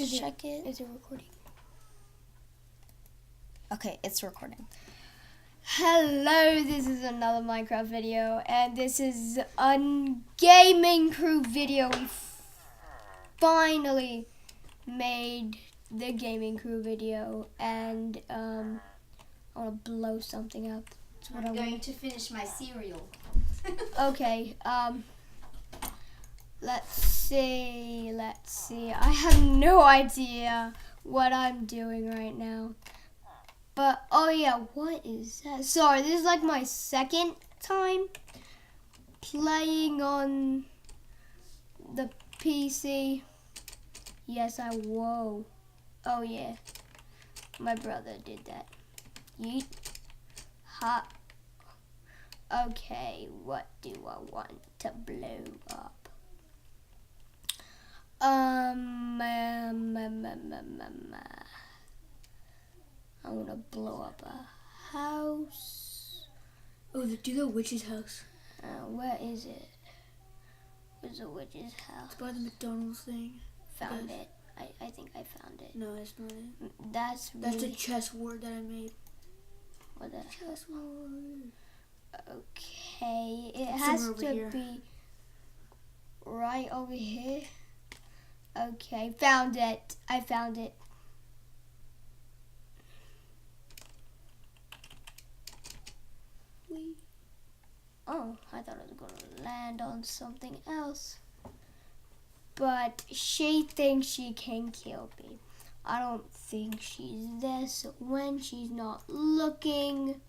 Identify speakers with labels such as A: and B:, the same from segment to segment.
A: check it.
B: Is it recording?
A: Okay, it's recording.
B: Hello, this is another Minecraft video, and this is a gaming crew video. We finally made the gaming crew video, and I want to blow something up.
C: That's what I'm going to finish my cereal.
B: Okay, let's see. I have no idea what I'm doing right now. But, oh yeah, what is that? Sorry, this is like my second time playing on the PC. Yes, whoa. Oh yeah, my brother did that. Yeet. Ha. Okay, what do I want to blow up? I want to blow up a house.
A: Oh, do the witch's house.
B: Where is it? Where's the witch's house?
A: It's by the McDonald's thing.
B: Found it. I think I found it.
A: No, that's not it.
B: That's
A: the chess word that I made.
B: What the
A: Chess word.
B: Okay, it has to
A: here.
B: be right over here. Okay, found it. I found it. Oh, I thought I was going to land on something else. But she thinks she can kill me. I don't think she's there, so when she's not looking,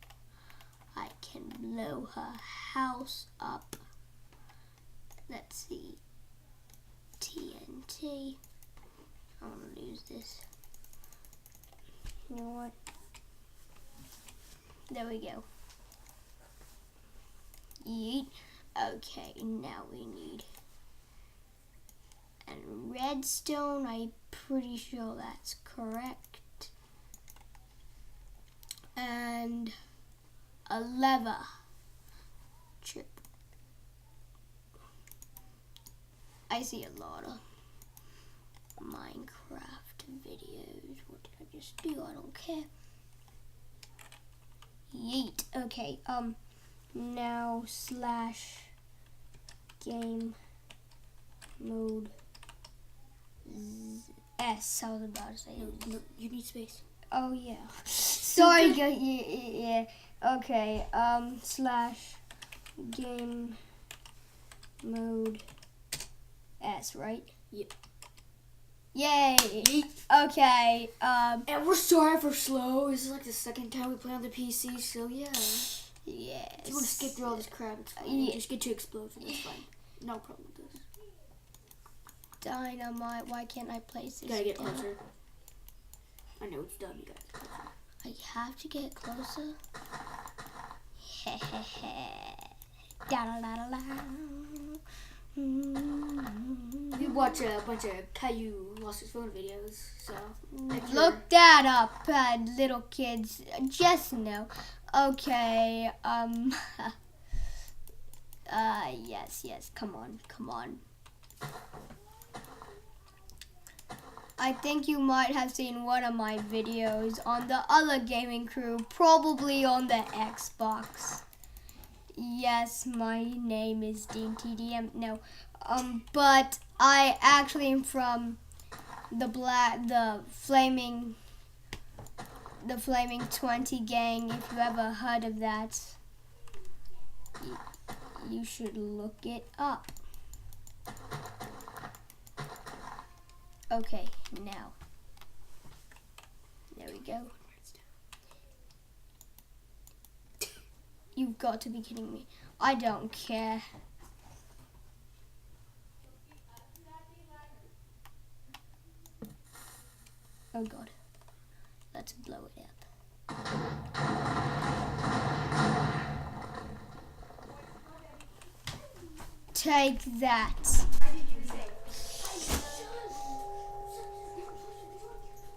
B: I can blow her house up. Let's see. TNT. I want to lose this. You know what? There we go. Yeet. Okay, now we need and redstone. I'm pretty sure that's correct. And a lever chip. I see a lot of Minecraft videos. What did I just do? I don't care. Yeet. Okay, now / game mode S. I was about to say.
A: No, you need space.
B: Oh yeah. Sorry. Yeah. Okay. / game mode S. Right?
A: Yep.
B: Yay. Okay.
A: And we're sorry for slow. This is like the second time we play on the PC, so yeah.
B: Yes.
A: If you want to skip through all this crap, it's fine.
B: Yeah.
A: Just get to explosion. It's fine. No problem with this.
B: Dynamite. Why can't I place this?
A: You gotta get
B: down?
A: closer. I know it's done. You gotta get closer.
B: I have to get closer. Da da da da da.
A: We watch a bunch of Caillou lost his phone videos, so
B: Look that up, little kids. Just know. Okay. Yes. Come on. I think you might have seen one of my videos on the other gaming crew, probably on the Xbox. Yes, my name is DeanTDM. No, but I actually am from the Flaming 20 gang. If you ever heard of that, you should look it up. Okay, now. There we go. You've got to be kidding me. I don't care. Oh god. Let's blow it up. Take that.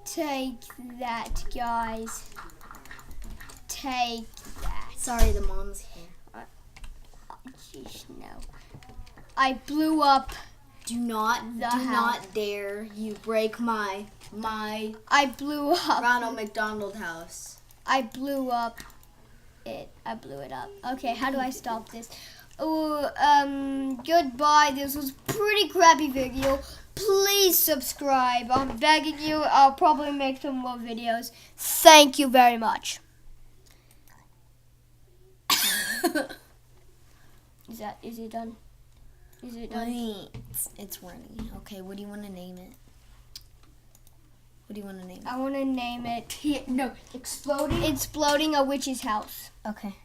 B: Take that, guys. Take that.
A: sorry, the mom's here.
B: Jeez, no. I blew up
A: Do not dare you break my
B: I blew up.
A: Ronald McDonald house.
B: I blew up it. I blew it up. Okay, how do I stop this? Oh, goodbye. This was a pretty crappy video. Please subscribe. I'm begging you. I'll probably make some more videos. Thank you very much. Is it done? Is it done?
A: Wait, it's running. Okay, what do you want to name it? What do you want to name it?
B: I want to name it
A: Exploding.
B: Exploding a Witch's House.
A: Okay.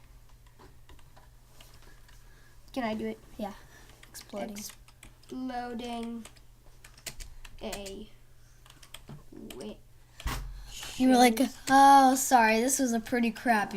B: Can I do it?
A: Yeah. Exploding.
B: Exploding a witch.
A: You were like, oh, sorry, this was a pretty crappy